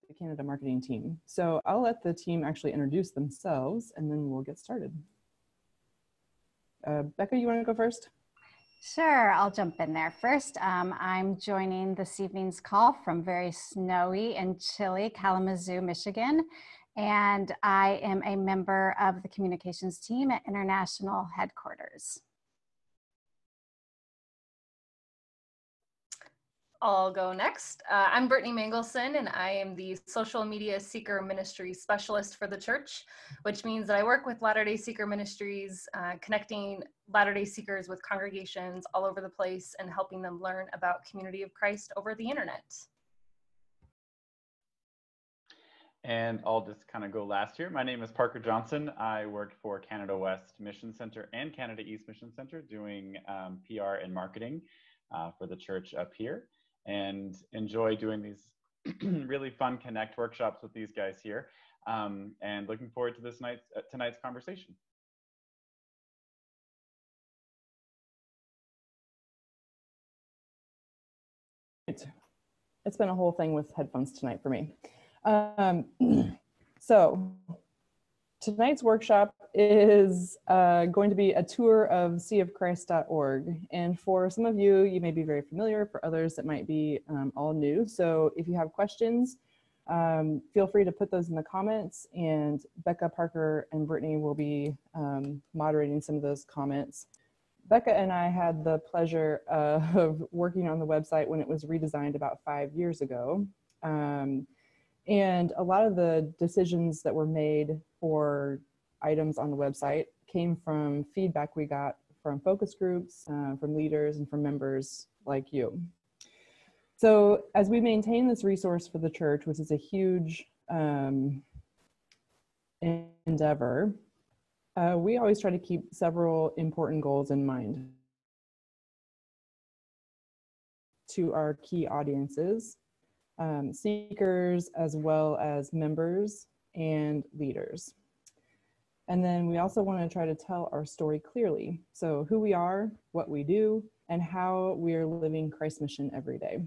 the Canada marketing team. So I'll let the team actually introduce themselves and then we'll get started. Becca, you want to go first? Sure, I'll jump in there first. I'm joining this evening's call from very snowy and chilly Kalamazoo, Michigan, and I am a member of the communications team at International Headquarters. I'll go next. I'm Brittany Mangelson, and I am the Social Media Seeker Ministry Specialist for the church, which means that I work with Latter-day Seeker Ministries, connecting Latter-day Seekers with congregations all over the place and helping them learn about Community of Christ over the internet. And I'll just kind of go last here. My name is Parker Johnson. I work for Canada West Mission Center and Canada East Mission Center doing PR and marketing for the church up here, and enjoy doing these really fun Connect workshops with these guys here, and looking forward to this tonight's conversation. It's been a whole thing with headphones tonight for me. So tonight's workshop is going to be a tour of seaofchrist.org. And for some of you, you may be very familiar. For others, it might be all new. So if you have questions, feel free to put those in the comments, and Becca, Parker, and Brittany will be moderating some of those comments. Becca and I had the pleasure of working on the website when it was redesigned about 5 years ago. And a lot of the decisions that were made for items on the website came from feedback we got from focus groups, from leaders, and from members like you. So as we maintain this resource for the church, which is a huge endeavor, we always try to keep several important goals in mind to our key audiences, seekers as well as members and leaders. And then we also want to try to tell our story clearly. So who we are, what we do, and how we are living Christ's mission every day.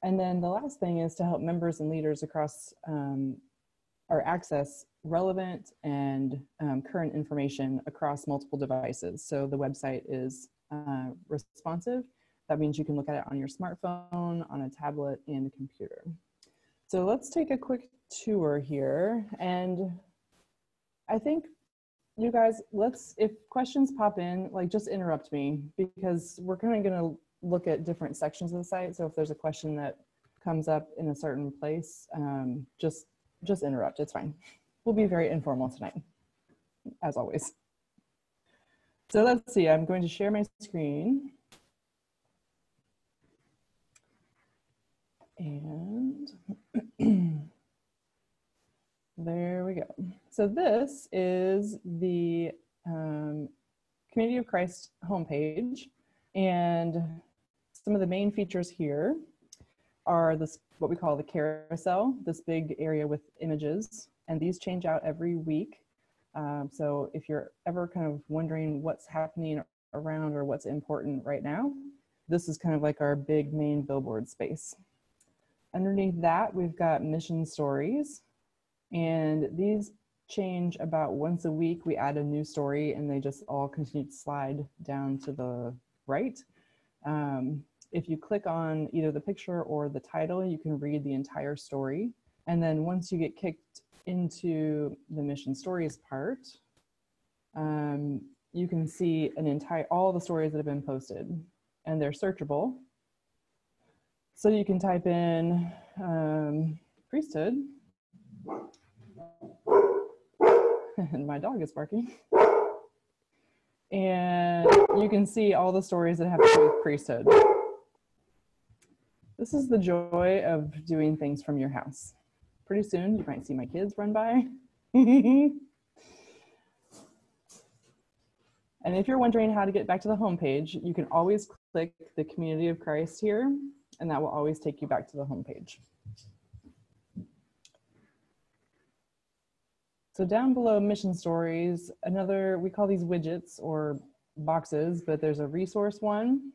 And then the last thing is to help members and leaders across or access relevant and current information across multiple devices. So the website is responsive. That means you can look at it on your smartphone, on a tablet, and a computer. So let's take a quick tour here. And I think you guys, if questions pop in, like just interrupt me, because we're kind of gonna look at different sections of the site. So if there's a question that comes up in a certain place, just interrupt, it's fine. We'll be very informal tonight, as always. So let's see, I'm going to share my screen. And there we go. So this is the Community of Christ homepage, and some of the main features here are this, what we call the carousel, this big area with images, and these change out every week. So if you're ever kind of wondering what's happening around or what's important right now, this is kind of like our big main billboard space. Underneath that, we've got mission stories, and these change about once a week. We add a new story and they just all continue to slide down to the right. If you click on either the picture or the title, you can read the entire story. And then once you get kicked into the mission stories part, you can see all the stories that have been posted, and they're searchable. So you can type in Priesthood, and my dog is barking. And you can see all the stories that have to do with Priesthood. This is the joy of doing things from your house. Pretty soon you might see my kids run by. And if you're wondering how to get back to the homepage, you can always click the Community of Christ here, and that will always take you back to the homepage. So down below mission stories, we call these widgets or boxes, but there's a resource one.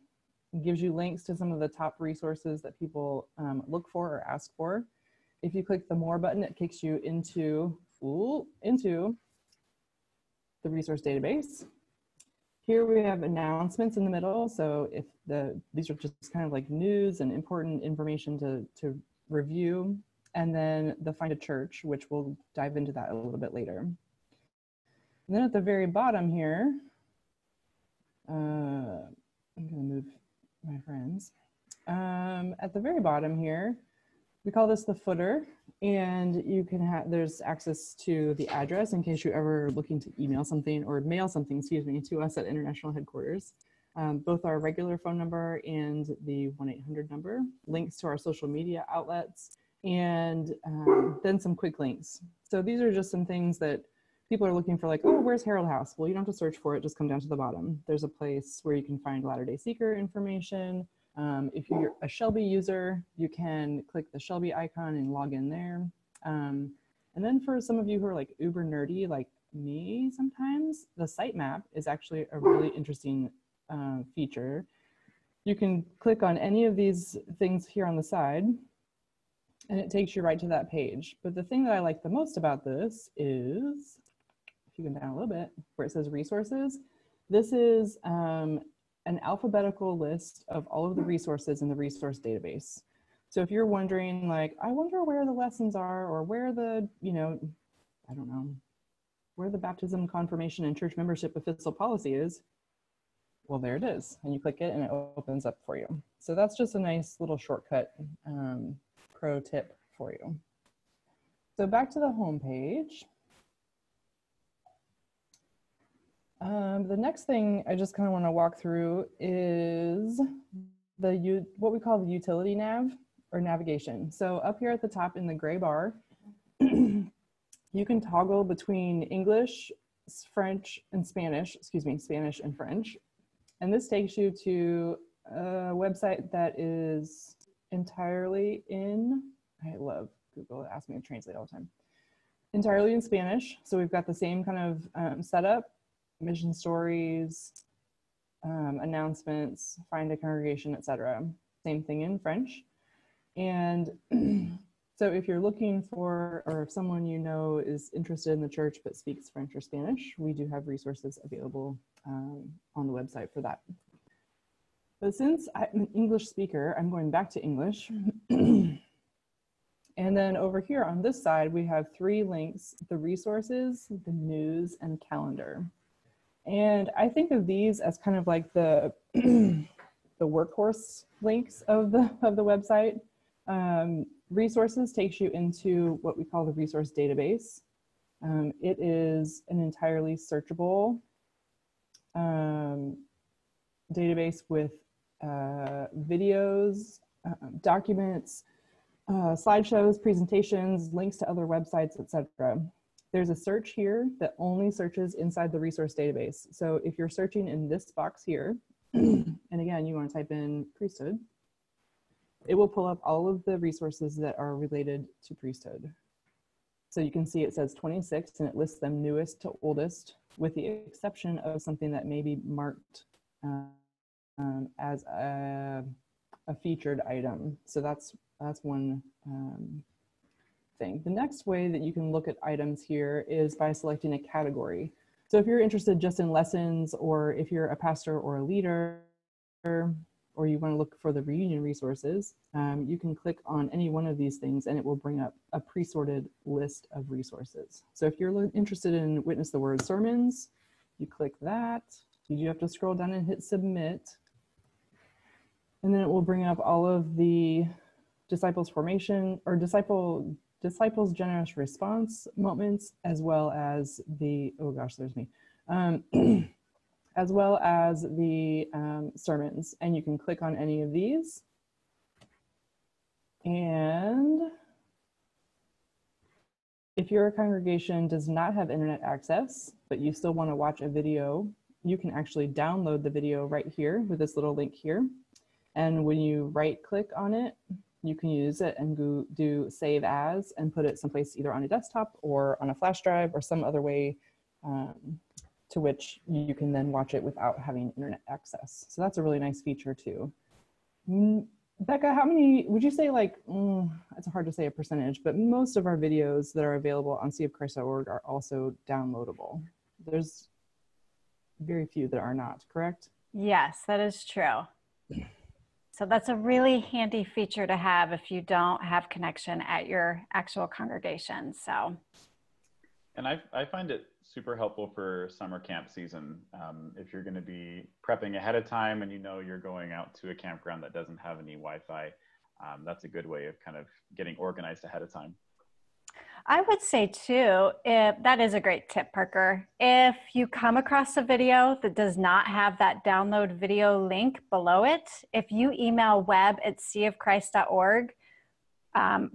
It gives you links to some of the top resources that people look for or ask for. if you click the More button, it kicks you into the resource database. Here we have announcements in the middle. So if these are just kind of like news and important information to review. And then the Find a Church, which we'll dive into that a little bit later. And then at the very bottom here, I'm gonna move my friends. At the very bottom here, we call this the footer, and you can have, there's access to the address in case you're ever looking to email something or mail something, excuse me, to us at International Headquarters. Both our regular phone number and the 1-800 number, links to our social media outlets, and then some quick links. So these are just some things that people are looking for, like, oh, where's Herald House? Well, you don't have to search for it, just come down to the bottom. There's a place where you can find Latter-day Seeker information. If you're a Shelby user, you can click the Shelby icon and log in there. And then for some of you who are like uber nerdy, like me sometimes, the sitemap is actually a really interesting feature. You can click on any of these things here on the side, and it takes you right to that page. But the thing that I like the most about this is, if you go down a little bit, where it says resources, this is an alphabetical list of all of the resources in the resource database. So if you're wondering, like, I wonder where the lessons are, or where the, you know, I don't know, where the baptism, confirmation, and church membership official policy is, well, there it is. And you click it and it opens up for you. So that's just a nice little shortcut pro tip for you. So back to the home page. The next thing I just kind of want to walk through is what we call the utility nav, or navigation. So up here at the top in the gray bar, you can toggle between English, French, and Spanish, excuse me, Spanish and French. And this takes you to a website that is entirely in, I love Google, it asks me to translate all the time, entirely in Spanish. So we've got the same kind of setup, mission stories, announcements, find a congregation, etc. Same thing in French. And so if you're looking for, or if someone you know is interested in the church but speaks French or Spanish, we do have resources available on the website for that. But since I'm an English speaker, I'm going back to English. And then over here on this side, we have 3 links: the resources, the news, and calendar. And I think of these as kind of like the the workhorse links of the website. Resources takes you into what we call the resource database. It is an entirely searchable database with videos, documents, slideshows, presentations, links to other websites, etc. There's a search here that only searches inside the resource database. So if you're searching in this box here, and again, you want to type in Priesthood, it will pull up all of the resources that are related to Priesthood. So you can see it says 26, and it lists them newest to oldest, with the exception of something that may be marked as a featured item. So that's one thing. The next way that you can look at items here is by selecting a category. So if you're interested just in lessons, or if you're a pastor or a leader, or you want to look for the reunion resources, you can click on any one of these things and it will bring up a pre-sorted list of resources. So if you're interested in Witness the Word sermons, you click that. You do have to scroll down and hit submit. And then it will bring up all of the disciples formation, or disciples generous response moments, as well as the, oh gosh, there's me, as well as the sermons. And you can click on any of these. And if your congregation does not have internet access, but you still want to watch a video, you can actually download the video right here with this little link here. And when you right click on it, you can use it and go do save as and put it someplace either on a desktop or on a flash drive or some other way to which you can then watch it without having internet access. So that's a really nice feature too. Becca, how many, would you say like, it's hard to say a percentage, but most of our videos that are available on seaofchrist.org are also downloadable. There's very few that are not, correct? Yes, that is true. So that's a really handy feature to have if you don't have connection at your actual congregation. So, and I find it super helpful for summer camp season. If you're going to be prepping ahead of time and you know you're going out to a campground that doesn't have any Wi-Fi, that's a good way of kind of getting organized ahead of time. I would say too, if that is a great tip, Parker. If you come across a video that does not have that download video link below it, if you email web@seaofchrist.org,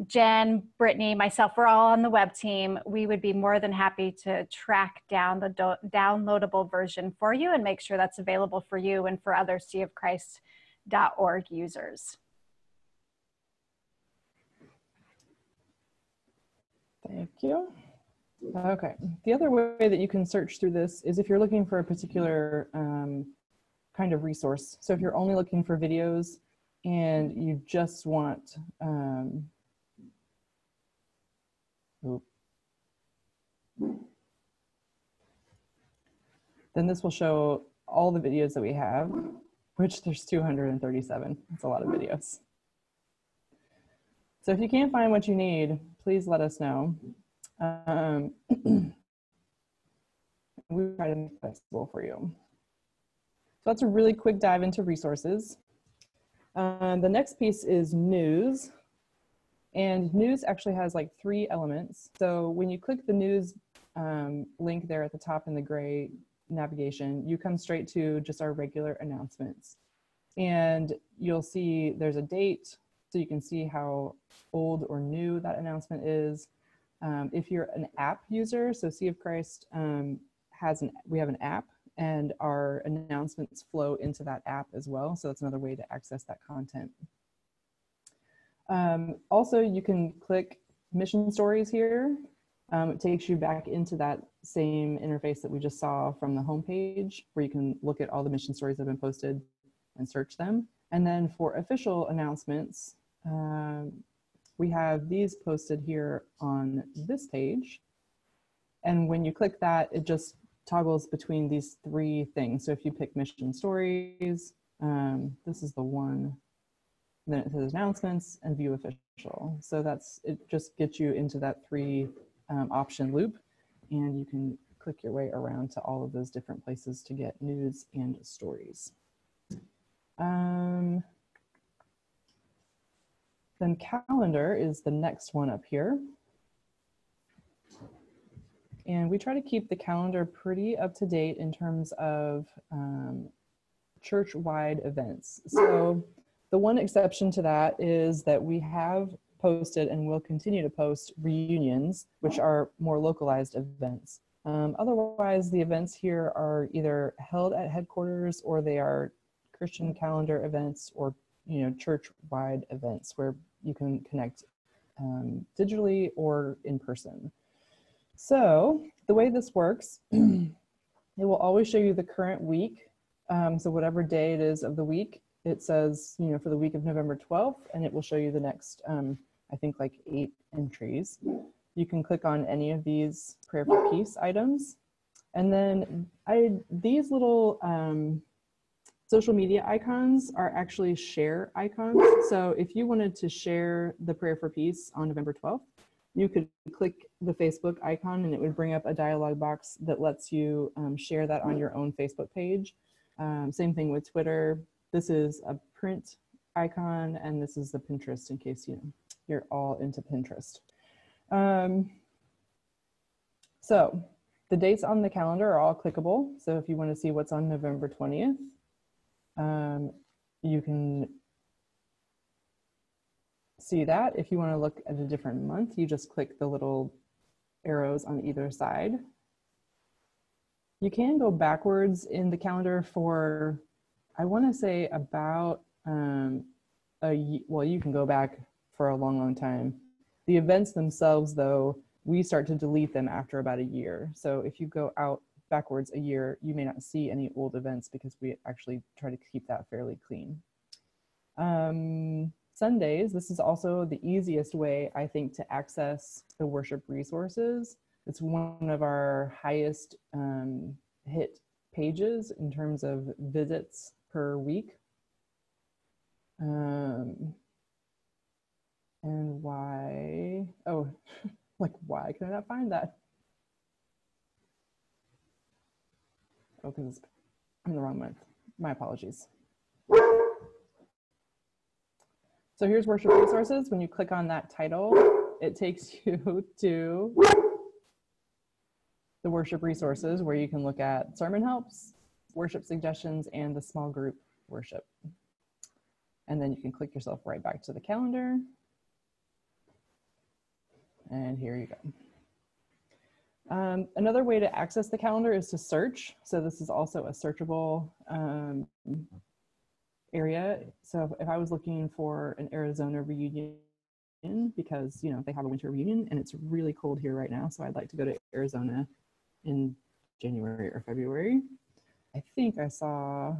Jen, Brittany, myself, we're all on the web team. We would be more than happy to track down the downloadable version for you and make sure that's available for you and for other seaofchrist.org users. Thank you. Okay, the other way that you can search through this is if you're looking for a particular kind of resource. So if you're only looking for videos and you just want, then this will show all the videos that we have, which there's 237. That's a lot of videos. So if you can't find what you need, please let us know. We try to make it accessible for you. So that's a really quick dive into resources. The next piece is news. And news actually has like 3 elements. So when you click the news link there at the top in the gray navigation, you come straight to just our regular announcements. And you'll see there's a date, so you can see how old or new that announcement is. If you're an app user, so Sea of Christ we have an app, and our announcements flow into that app as well. So that's another way to access that content. Also, you can click mission stories here. It takes you back into that same interface that we just saw from the homepage, where you can look at all the mission stories that have been posted and search them. And then for official announcements, we have these posted here on this page. And when you click that, it just toggles between these 3 things. So if you pick mission stories, this is the one, then it says announcements and view official. So it just gets you into that 3 option loop, and you can click your way around to all of those different places to get news and stories. Then calendar is the next one up here. And we try to keep the calendar pretty up to date in terms of church-wide events. So the one exception to that is that we have posted and will continue to post reunions, which are more localized events. Otherwise, the events here are either held at headquarters, or they are Christian calendar events, or church-wide events where you can connect digitally or in person. So the way this works, it will always show you the current week. So whatever day it is of the week, it says, for the week of November 12th, and it will show you the next, I think like 8 entries. You can click on any of these prayer for peace items. And then these little social media icons are actually share icons. So if you wanted to share the prayer for peace on November 12th, you could click the Facebook icon and it would bring up a dialog box that lets you share that on your own Facebook page. Same thing with Twitter. This is a print icon, and this is the Pinterest, in case you're all into Pinterest. So the dates on the calendar are all clickable. So if you want to see what's on November 20th, you can see that. If you want to look at a different month, you just click the little arrows on either side. You can go backwards in the calendar for, I want to say about well, you can go back for a long, long time. The events themselves, though, we start to delete them after about a year. So if you go out backwards a year, you may not see any old events because we actually try to keep that fairly clean. Sundays, this is also the easiest way, I think, to access the worship resources. It's one of our highest hit pages in terms of visits per week. And why, oh, like why can I not find that? Oh, because it's in the wrong month. My apologies. So here's worship resources. When you click on that title, it takes you to the worship resources where you can look at sermon helps, worship suggestions, and the small group worship. And then you can click yourself right back to the calendar. And here you go. Another way to access the calendar is to search. So this is also a searchable area. So if I was looking for an Arizona reunion, because they have a winter reunion and it's really cold here right now, so I'd like to go to Arizona in January or February. I think I saw,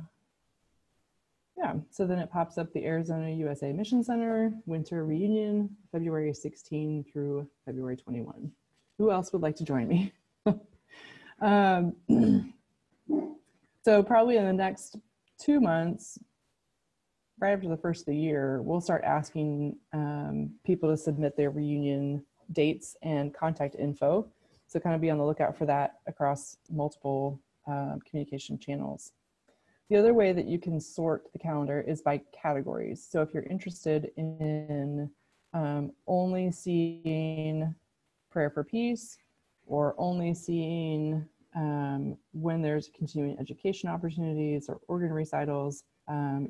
yeah, so then it pops up the Arizona USA Mission Center winter reunion, February 16 through February 21. Who else would like to join me? So probably in the next 2 months, right after the first of the year, we'll start asking people to submit their reunion dates and contact info. So kind of be on the lookout for that across multiple communication channels. The other way that you can sort the calendar is by categories. So if you're interested in only seeing prayer for peace, or only seeing when there's continuing education opportunities or organ recitals,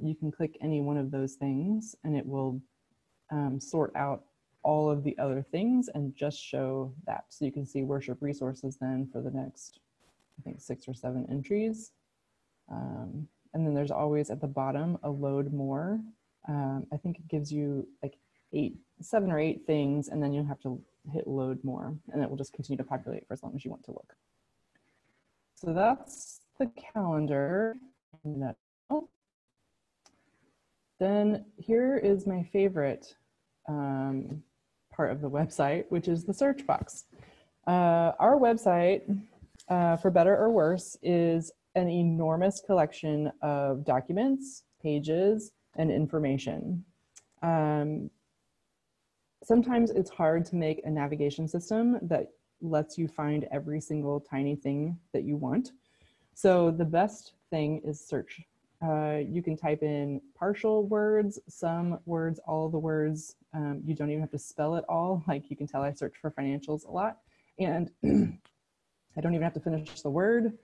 you can click any one of those things and it will sort out all of the other things and just show that. So you can see worship resources then for the next, I think, 6 or 7 entries. And then there's always at the bottom a load more. I think it gives you like 7 or 8 things, and then you have to hit load more, and it will just continue to populate for as long as you want to look. So that's the calendar. Then here is my favorite part of the website, which is the search box. Our website, for better or worse, is an enormous collection of documents, pages, and information. Sometimes it's hard to make a navigation system that lets you find every single tiny thing that you want. So the best thing is search. You can type in partial words, some words, all of the words. You don't even have to spell it all. Like you can tell I search for financials a lot, and I don't even have to finish the word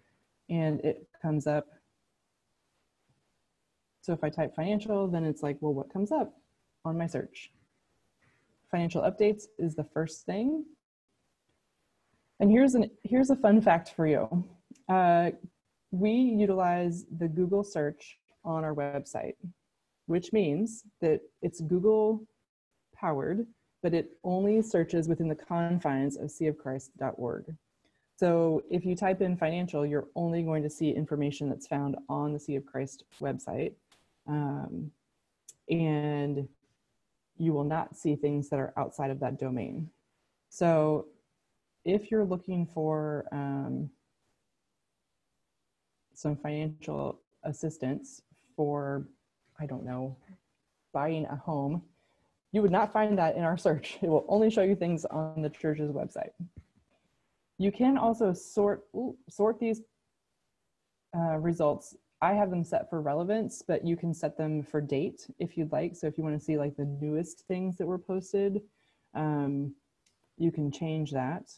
and it comes up. So if I type financial, then it's like, well, what comes up on my search? Financial updates is the first thing. And here's a fun fact for you. We utilize the Google search on our website, which means that it's Google powered, but it only searches within the confines of seaofchrist.org. So if you type in financial, you're only going to see information that's found on the Sea of Christ website. And you will not see things that are outside of that domain. So if you're looking for some financial assistance for, I don't know, buying a home, you would not find that in our search. It will only show you things on the church's website. You can also sort these results. I have them set for relevance, but you can set them for date if you'd like. So if you want to see like the newest things that were posted, you can change that.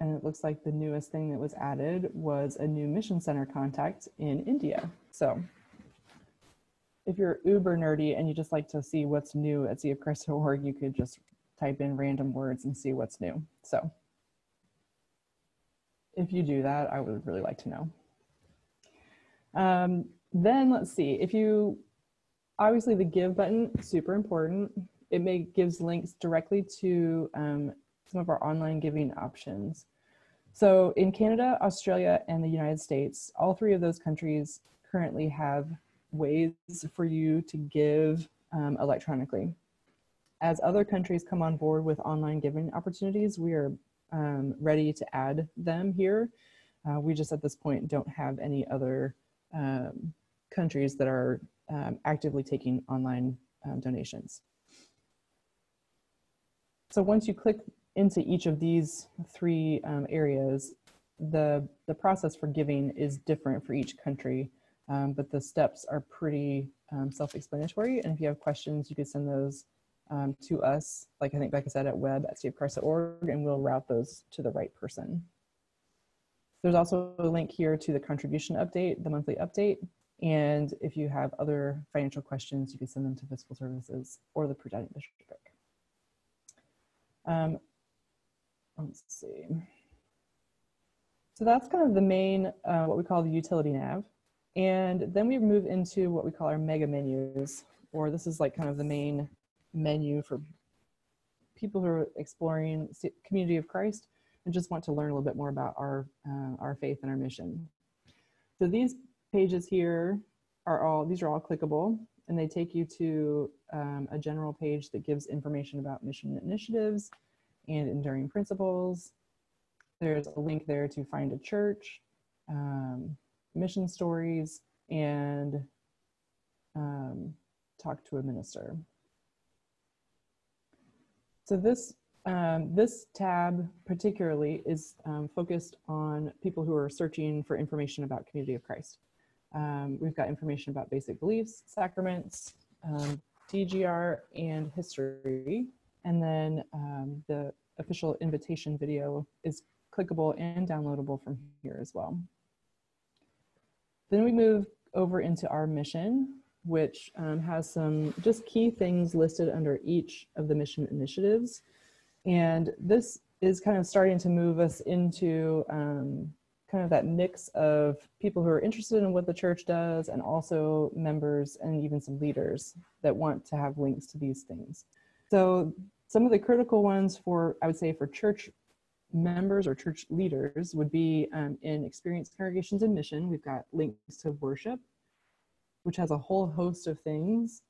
And it looks like the newest thing that was added was a new mission center contact in India. So if you're uber nerdy and you just like to see what's new at seaofchrist.org, you could just type in random words and see what's new. So if you do that, I would really like to know. Then let's see, obviously the give button, super important. It gives links directly to some of our online giving options. So in Canada, Australia, and the United States, all three of those countries currently have ways for you to give electronically. As other countries come on board with online giving opportunities, we are ready to add them here. We just at this point don't have any other countries that are actively taking online donations. So once you click into each of these three areas, the process for giving is different for each country, but the steps are pretty self-explanatory. And if you have questions, you could send those to us, like I think Becca said, at web@cfchrist.org, and we'll route those to the right person. There's also a link here to the contribution update, the monthly update. And if you have other financial questions, you can send them to Fiscal Services or the presiding bishopric. Let's see. So that's kind of the main, what we call the utility nav. And then we move into what we call our mega menus, or this is like kind of the main menu for people who are exploring Community of Christ and just want to learn a little bit more about our faith and our mission. So these pages here are all clickable, and they take you to a general page that gives information about mission initiatives and enduring principles. There's a link there to find a church, mission stories, and talk to a minister. So this tab particularly is focused on people who are searching for information about Community of Christ. We've got information about basic beliefs, sacraments, DGR, and history. And then the official invitation video is clickable and downloadable from here as well. Then we move over into our mission, which has some just key things listed under each of the mission initiatives. And this is kind of starting to move us into kind of that mix of people who are interested in what the church does, and also members and even some leaders that want to have links to these things. So some of the critical ones for, I would say, for church members or church leaders would be in experienced congregations and mission. We've got links to worship, which has a whole host of things.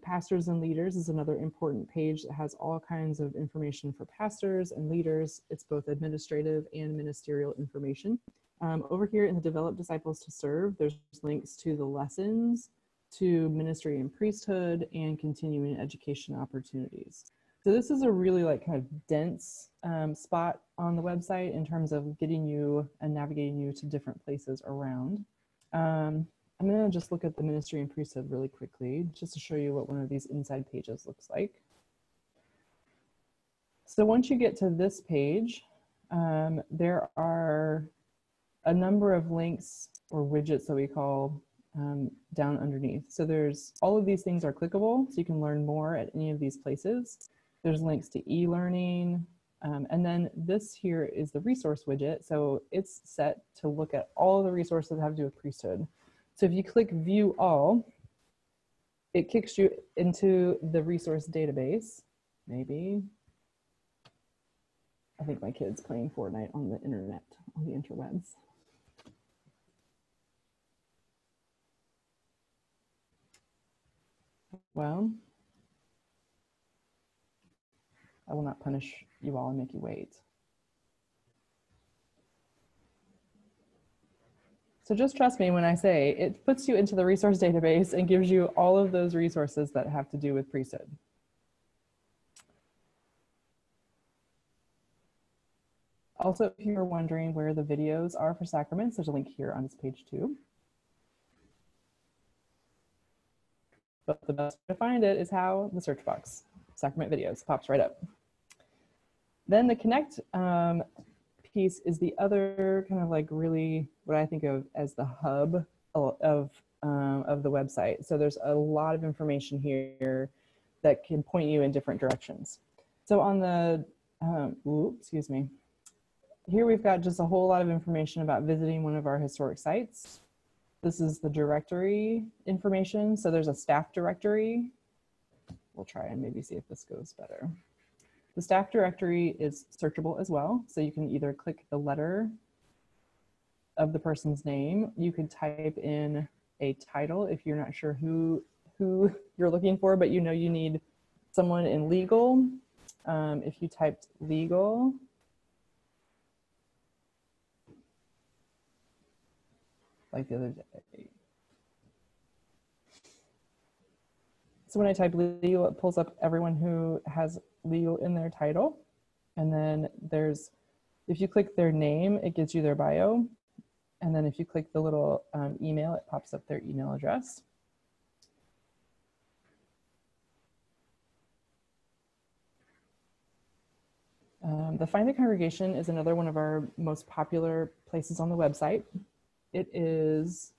Pastors and leaders is another important page that has all kinds of information for pastors and leaders. It's both administrative and ministerial information. Over here in the Develop Disciples to Serve, there's links to the lessons, to ministry and priesthood, and continuing education opportunities. So this is a really like kind of dense spot on the website in terms of getting you and navigating you to different places around. I'm going to just look at the ministry and priesthood really quickly, just to show you what one of these inside pages looks like. So once you get to this page, there are a number of links or widgets that we call down underneath. So there's all of these things are clickable, so you can learn more at any of these places. There's links to e-learning, and then this here is the resource widget. So it's set to look at all the resources that have to do with priesthood. So if you click view all, it kicks you into the resource database. Maybe. I think my kid's playing Fortnite on the internet, on the interwebs. Well, I will not punish you all and make you wait. So just trust me when I say it puts you into the resource database and gives you all of those resources that have to do with priesthood. Also, if you're wondering where the videos are for sacraments, there's a link here on this page too. But the best way to find it is how the search box, sacrament videos, pops right up. Then the connect piece is the other kind of like really what I think of as the hub of the website. So there's a lot of information here that can point you in different directions. So on the, excuse me, here we've got just a whole lot of information about visiting one of our historic sites. This is the directory information. So there's a staff directory. We'll try and maybe see if this goes better. The staff directory is searchable as well. So you can either click the letter of the person's name. You could type in a title if you're not sure who you're looking for, but you know you need someone in legal. If you typed legal, like the other day. So when I type legal, it pulls up everyone who has legal in their title. And then there's, if you click their name, it gives you their bio. And then if you click the little email, it pops up their email address. The Find a Congregation is another one of our most popular places on the website. It is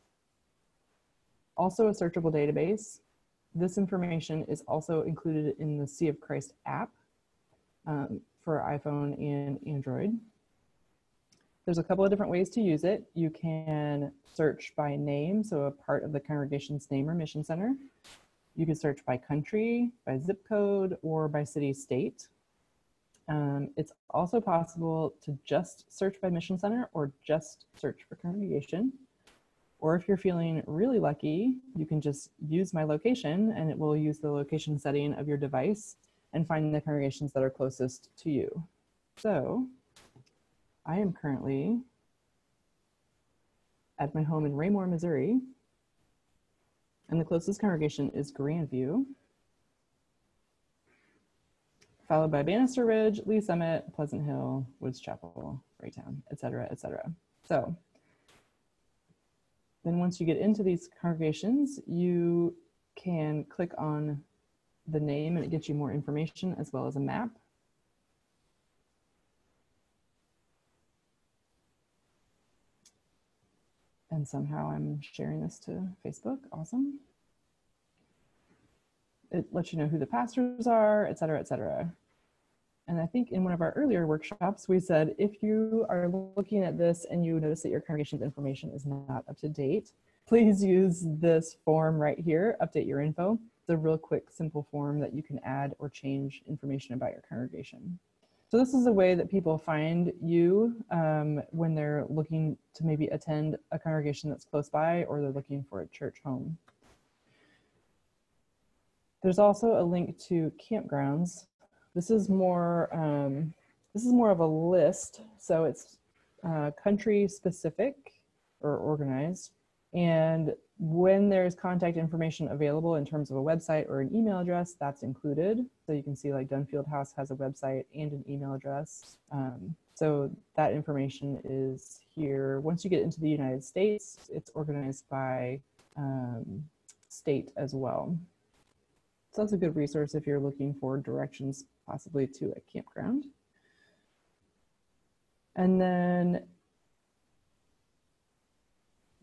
also a searchable database. This information is also included in the Sea of Christ app for iPhone and Android. There's a couple of different ways to use it. You can search by name, so a part of the congregation's name or mission center. You can search by country, by zip code, or by city, state. It's also possible to just search by mission center or just search for congregation. Or if you're feeling really lucky, you can just use my location and it will use the location setting of your device and find the congregations that are closest to you. So I am currently at my home in Raymore, Missouri, and the closest congregation is Grandview, followed by Bannister Ridge, Lee Summit, Pleasant Hill, Woods Chapel, Raytown, et cetera, et cetera. So then once you get into these congregations, you can click on the name and it gets you more information as well as a map. And somehow I'm sharing this to Facebook, awesome. It lets you know who the pastors are, et cetera, et cetera. And I think in one of our earlier workshops, we said, if you are looking at this and you notice that your congregation's information is not up to date, please use this form right here, update your info. It's a real quick, simple form that you can add or change information about your congregation. So this is a way that people find you when they're looking to maybe attend a congregation that's close by, or they're looking for a church home. There's also a link to Campgrounds. This is more of a list, so it's country specific or organized. And when there's contact information available in terms of a website or an email address, that's included. So you can see like Dunfield House has a website and an email address. So that information is here. Once you get into the United States, it's organized by state as well. So that's a good resource if you're looking for directions possibly to a campground. And then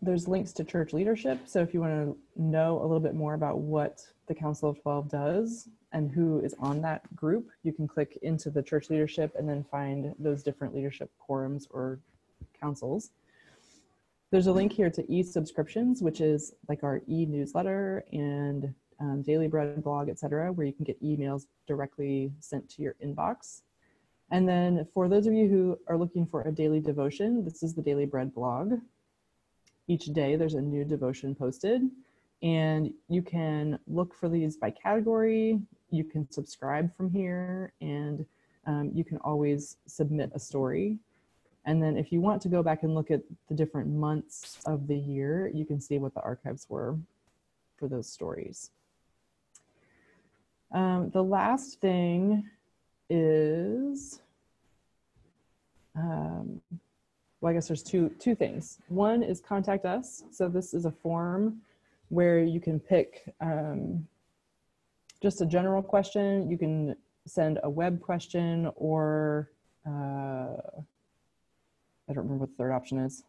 there's links to church leadership. So if you want to know a little bit more about what the Council of 12 does and who is on that group, you can click into the church leadership and then find those different leadership quorums or councils. There's a link here to e-subscriptions, which is like our e-newsletter and Daily Bread blog, etc., where you can get emails directly sent to your inbox. And then for those of you who are looking for a daily devotion, this is the Daily Bread blog. Each day there's a new devotion posted, and you can look for these by category. You can subscribe from here, and you can always submit a story. And then if you want to go back and look at the different months of the year, you can see what the archives were for those stories. The last thing is, well, I guess there's two things. One is contact us. So this is a form where you can pick just a general question. You can send a web question, or I don't remember what the third option is.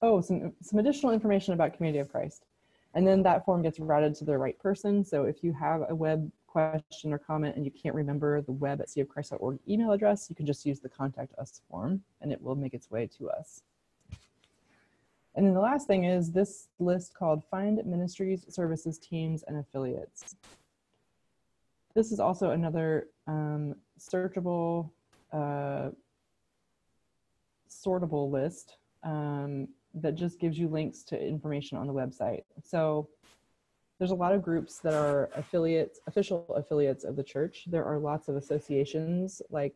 Oh, some additional information about Community of Christ. And then that form gets routed to the right person. So if you have a web question or comment and you can't remember the web@seaofchrist.org email address, you can just use the contact us form and it will make its way to us. And then the last thing is this list called Find Ministries, Services, Teams, and Affiliates. This is also another searchable, sortable list that just gives you links to information on the website. So there's a lot of groups that are official affiliates of the church. There are lots of associations, like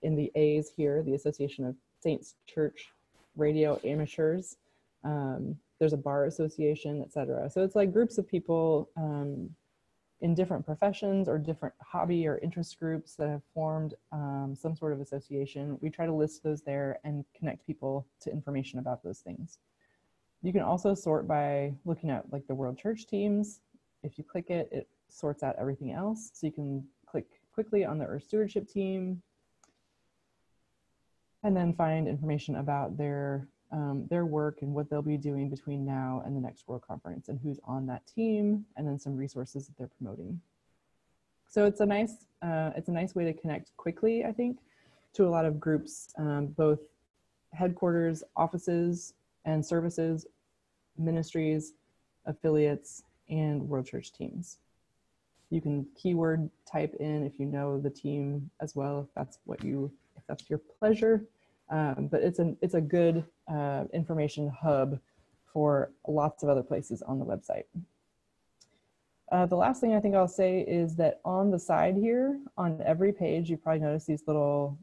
in the A's here, the Association of Saints Church Radio Amateurs. There's a bar association, etc. So it's like groups of people in different professions or different hobby or interest groups that have formed some sort of association. We try to list those there and connect people to information about those things. You can also sort by looking at like the World Church teams. If you click it, it sorts out everything else. So you can click quickly on the Earth Stewardship team and then find information about their work and what they'll be doing between now and the next World Conference and who's on that team, and then some resources that they're promoting. So it's a nice way to connect quickly, I think, to a lot of groups, both headquarters, offices, and services, ministries, affiliates, and World Church teams. You can keyword type in if you know the team as well, if that's your pleasure. But it's a good information hub for lots of other places on the website. The last thing I think I'll say is that on the side here, on every page, you probably notice these little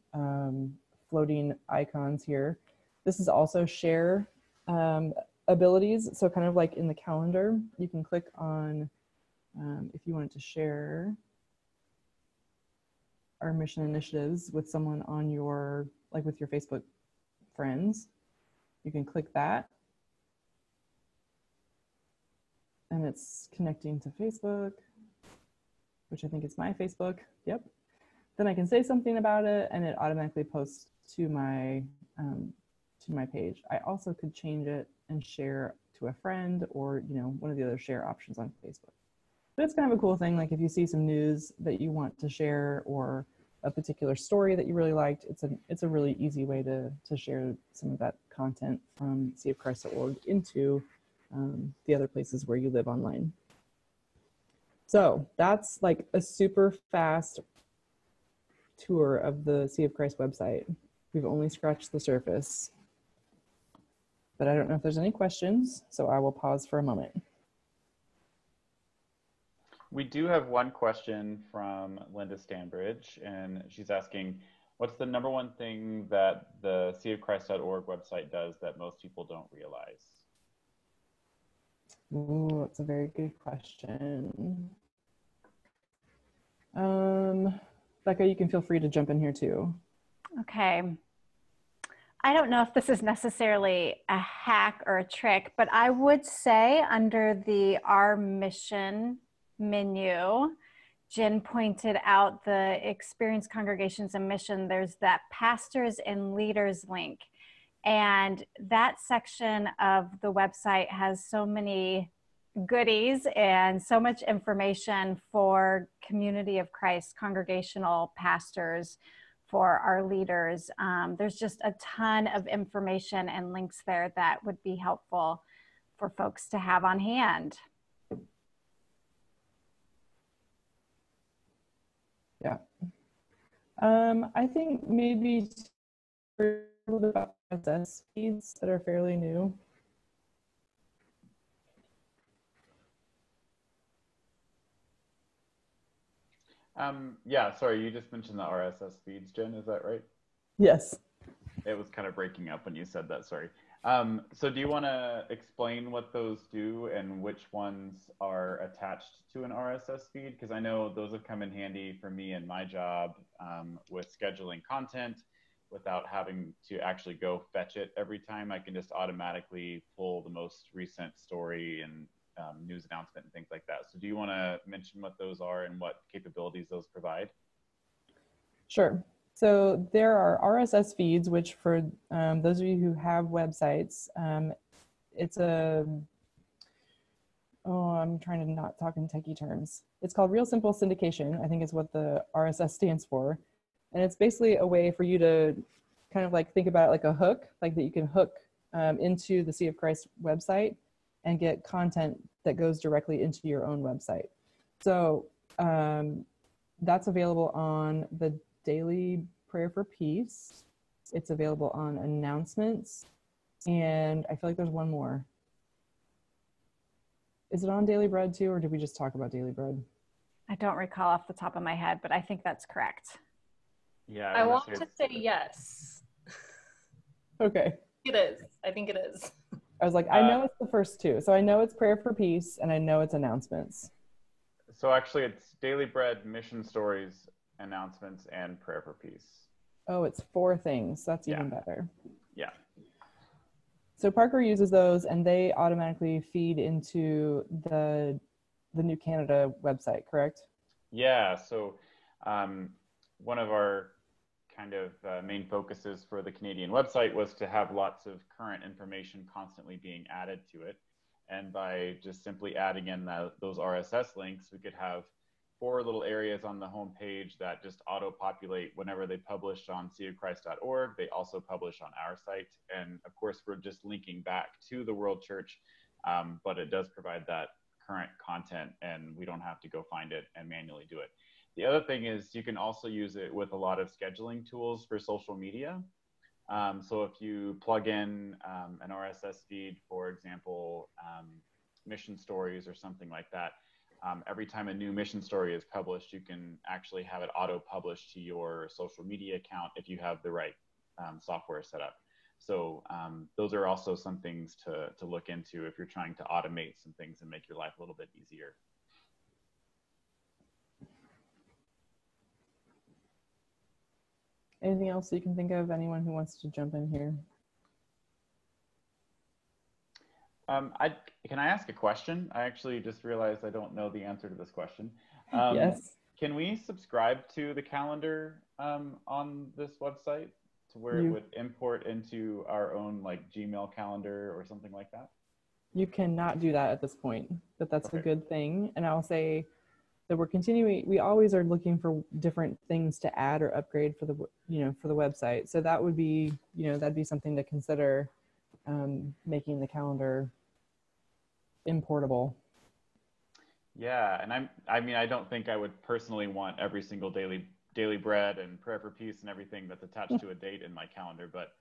floating icons here. This is also share abilities. So kind of like in the calendar, you can click on, if you wanted to share our mission initiatives with someone on your, like with your Facebook friends, you can click that. And it's connecting to Facebook, which I think is my Facebook. Yep. Then I can say something about it and it automatically posts to my page. I also could change it and share to a friend or, you know, one of the other share options on Facebook. But it's kind of a cool thing. Like if you see some news that you want to share or a particular story that you really liked, it's a really easy way to share some of that content from seaofchrist.org into the other places where you live online. So that's like a super fast tour of the Sea of Christ website. We've only scratched the surface, but I don't know if there's any questions, so I will pause for a moment. We do have one question from Linda Stanbridge, and she's asking, what's the #1 thing that the seaofchrist.org website does that most people don't realize? Ooh, that's a very good question. Becca, you can feel free to jump in here too. Okay. I don't know if this is necessarily a hack or a trick, but I would say under the Our Mission menu, Jen pointed out the Experience Congregations and Mission, there's that Pastors and Leaders link. And that section of the website has so many goodies and so much information for Community of Christ, congregational pastors, for our leaders. There's just a ton of information and links there that would be helpful for folks to have on hand. Yeah. I think maybe a little bit about Rss Feeds that are fairly new. Yeah, sorry, you just mentioned the RSS feeds, Jen, is that right? Yes. It was kind of breaking up when you said that, sorry. So do you want to explain what those do and which ones are attached to an RSS feed? Because I know those have come in handy for me in my job with scheduling content without having to actually go fetch it every time. I can just automatically pull the most recent story and news announcement and things like that. So do you want to mention what those are and what capabilities those provide? Sure. So there are RSS feeds, which for those of you who have websites, it's I'm trying to not talk in techie terms. It's called Real Simple Syndication, I think is what the RSS stands for. And it's basically a way for you to kind of like think about it like a hook, like that you can hook into the Sea of Christ website and get content that goes directly into your own website. So that's available on the Daily Prayer for Peace. It's available on announcements, and I feel like there's one more. Is it on Daily Bread too, or did we just talk about Daily Bread? I don't recall off the top of my head, but I think that's correct. Yeah, I want to say yes. Okay. It is. I think it is. I was like, I know it's the first two. So I know it's Prayer for Peace, and I know it's announcements. So actually it's Daily Bread, Mission Stories, Announcements, and Prayer for Peace. Oh, it's 4 things. That's even better. Yeah. So Parker uses those, and they automatically feed into the New Canada website, correct? Yeah, so one of our kind of main focuses for the Canadian website was to have lots of current information constantly being added to it. And by just simply adding in those RSS links, we could have 4 little areas on the home page that just auto-populate whenever they publish on seaofchrist.org. They also publish on our site. And of course, we're just linking back to the World Church, but it does provide that current content, and we don't have to go find it and manually do it. The other thing is you can also use it with a lot of scheduling tools for social media. So if you plug in an RSS feed, for example, mission stories or something like that, every time a new mission story is published, you can actually have it auto-publish to your social media account if you have the right software set up. So those are also some things to look into if you're trying to automate some things and make your life a little bit easier. Anything else you can think of? Anyone who wants to jump in here? Can I ask a question? I actually just realized I don't know the answer to this question. Yes. Can we subscribe to the calendar on this website to where it would import into our own like Gmail calendar or something like that? You cannot do that at this point, but that's a good thing. And I'll say that we're continuing, we always are looking for different things to add or upgrade for the, for the website. So that would be, that'd be something to consider, making the calendar importable. Yeah, and I don't think I would personally want every single daily bread and prayer for peace and everything that's attached to a date in my calendar, but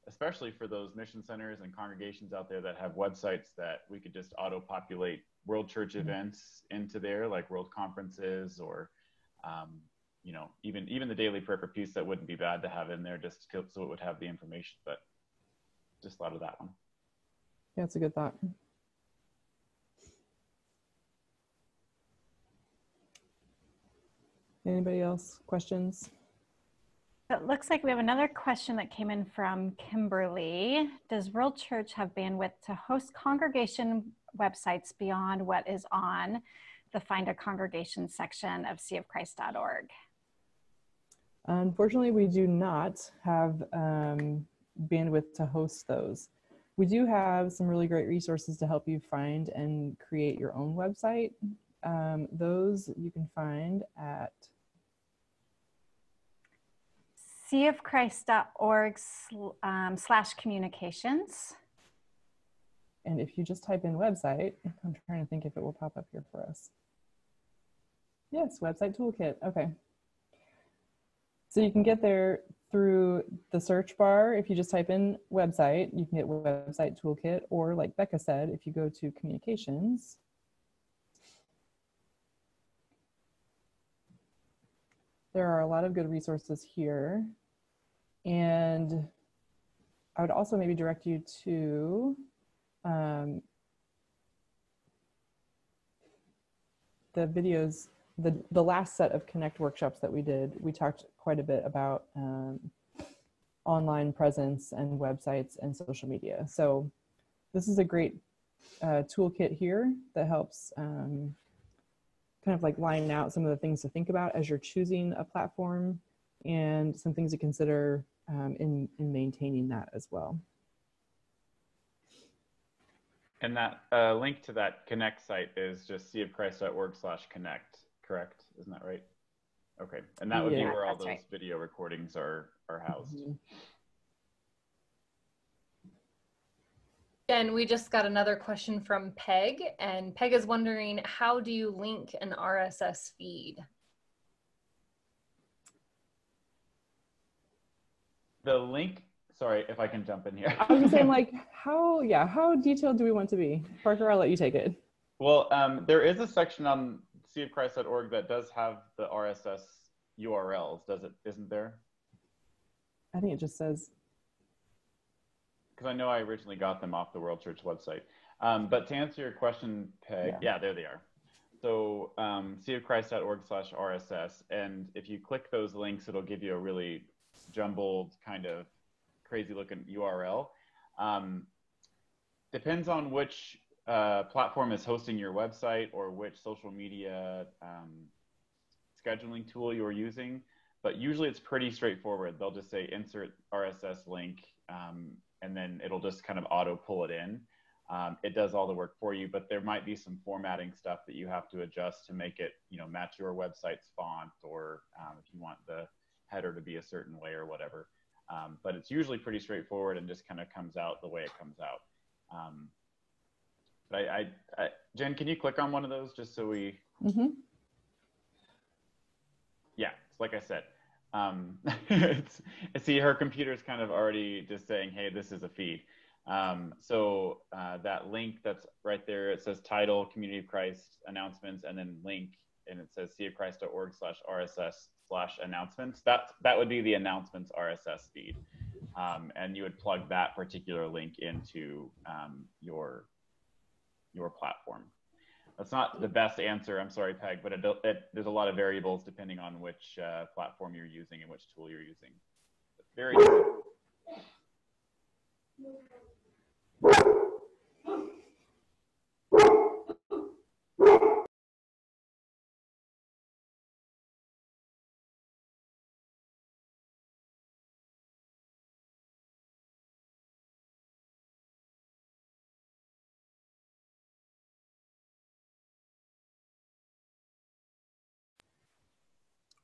especially for those mission centers and congregations out there that have websites that we could just auto-populate World Church events into there, like World Conferences or, even the daily prayer for peace, that wouldn't be bad to have in there just so it would have the information, but just thought of that one. Yeah, it's a good thought. Anybody else? Questions? It looks like we have another question that came in from Kimberly. Does World Church have bandwidth to host congregation websites beyond what is on the Find a Congregation section of seaofchrist.org? Unfortunately, we do not have bandwidth to host those. We do have some really great resources to help you find and create your own website. Those you can find at seaofchrist.org/communications. And if you just type in website, I'm trying to think if it will pop up here for us. Yes, website toolkit. Okay. So you can get there through the search bar. If you just type in website, you can get website toolkit, or like Becca said, if you go to communications, there are a lot of good resources here. And I would also maybe direct you to the videos, the last set of Connect workshops that we did. We talked quite a bit about online presence and websites and social media. So this is a great toolkit here that helps kind of like line out some of the things to think about as you're choosing a platform, and some things to consider in maintaining that as well. And that link to that Connect site is just seaofchrist.org/connect, correct? Isn't that right? Okay, and that would be where all those video recordings are housed. Mm-hmm. And we just got another question from Peg, and Peg is wondering, how do you link an RSS feed? The link, sorry if I can jump in here. I was just saying, like, how detailed do we want to be? Parker, I'll let you take it. Well, there is a section on seaofchrist.org that does have the RSS URLs, isn't there? I think it just says. Because I know I originally got them off the World Church website. But to answer your question, Peg, yeah, there they are. So seaofchrist.org/RSS, and if you click those links, it'll give you a really jumbled, kind of crazy looking URL. Depends on which platform is hosting your website or which social media scheduling tool you're using, but usually it's pretty straightforward. They'll just say insert RSS link, and then it'll just kind of auto pull it in. It does all the work for you, but there might be some formatting stuff that you have to adjust to make it, match your website's font, or if you want the header to be a certain way or whatever. But it's usually pretty straightforward and just kind of comes out the way it comes out. But Jen, can you click on one of those just so we? Mm-hmm. Yeah, like I said, see her computer's kind of already just saying, hey, this is a feed. So that link that's right there, it says title, Community of Christ announcements, and then link, and it says seaofchrist.org/RSS/announcements. That would be the announcements RSS feed. And you would plug that particular link into your platform. That's not the best answer, I'm sorry, Peg, but there's a lot of variables depending on which platform you're using and which tool you're using. It's very good.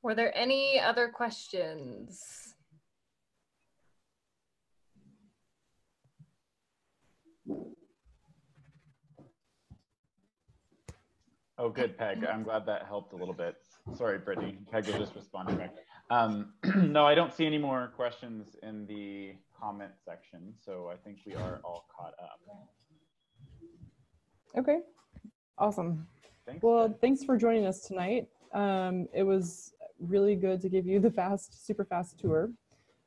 Were there any other questions? Oh, good, Peg. I'm glad that helped a little bit. Sorry, Brittany. Peg was just responding back. No, I don't see any more questions in the comment section, so I think we are all caught up. Okay, awesome. Thanks, well, Jen. Thanks for joining us tonight. It was really good to give you the super fast tour.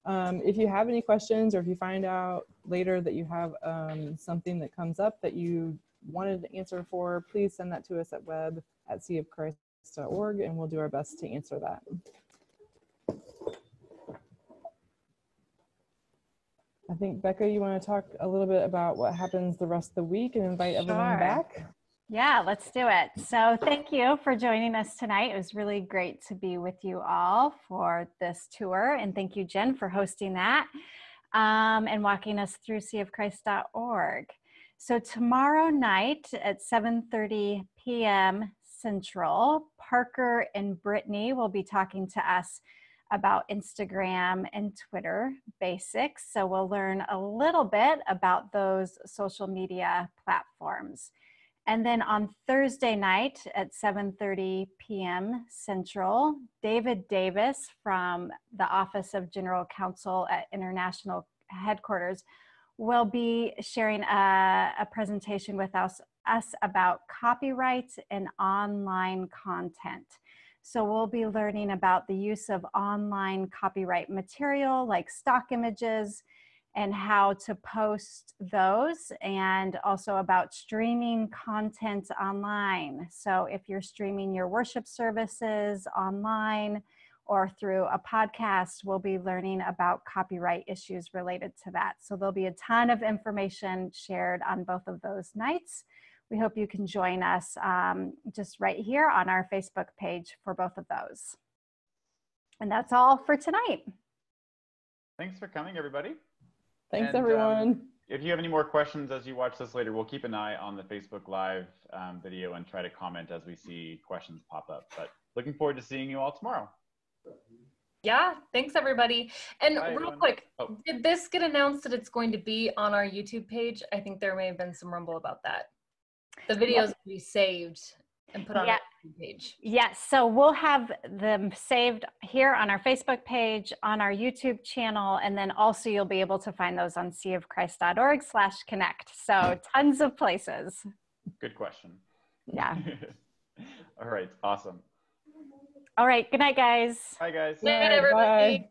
If you have any questions, or if you find out later that you have something that comes up that you wanted to answer for, please send that to us at web@seaofchrist.org, and we'll do our best to answer that. I think, Becca, you want to talk a little bit about what happens the rest of the week and invite everyone back? Yeah, let's do it. So thank you for joining us tonight. It was really great to be with you all for this tour. And thank you, Jen, for hosting that and walking us through seaofchrist.org. So tomorrow night at 7:30 p.m. Central, Parker and Brittany will be talking to us about Instagram and Twitter basics. So we'll learn a little bit about those social media platforms. And then on Thursday night at 7:30 p.m. Central, David Davis from the Office of General Counsel at International Headquarters will be sharing a presentation with us about copyright and online content. So we'll be learning about the use of online copyright material like stock images and how to post those, and also about streaming content online. So if you're streaming your worship services online or through a podcast, we'll be learning about copyright issues related to that. So there'll be a ton of information shared on both of those nights. We hope you can join us just right here on our Facebook page for both of those. And that's all for tonight. Thanks for coming, everybody. Thanks, everyone. If you have any more questions as you watch this later, we'll keep an eye on the Facebook Live video and try to comment as we see questions pop up. But looking forward to seeing you all tomorrow. Yeah, thanks, everybody. And Bye, real everyone. quick, did this get announced that it's going to be on our YouTube page? I think there may have been some rumble about that. The videos will be saved and put on our page. Yes, so we'll have them saved here on our Facebook page, on our YouTube channel, and then also you'll be able to find those on seaofchrist.org/connect. So tons of places. Good question. Yeah. All right, awesome. All right, good night, guys. Bye, guys. Good night, everybody. Bye.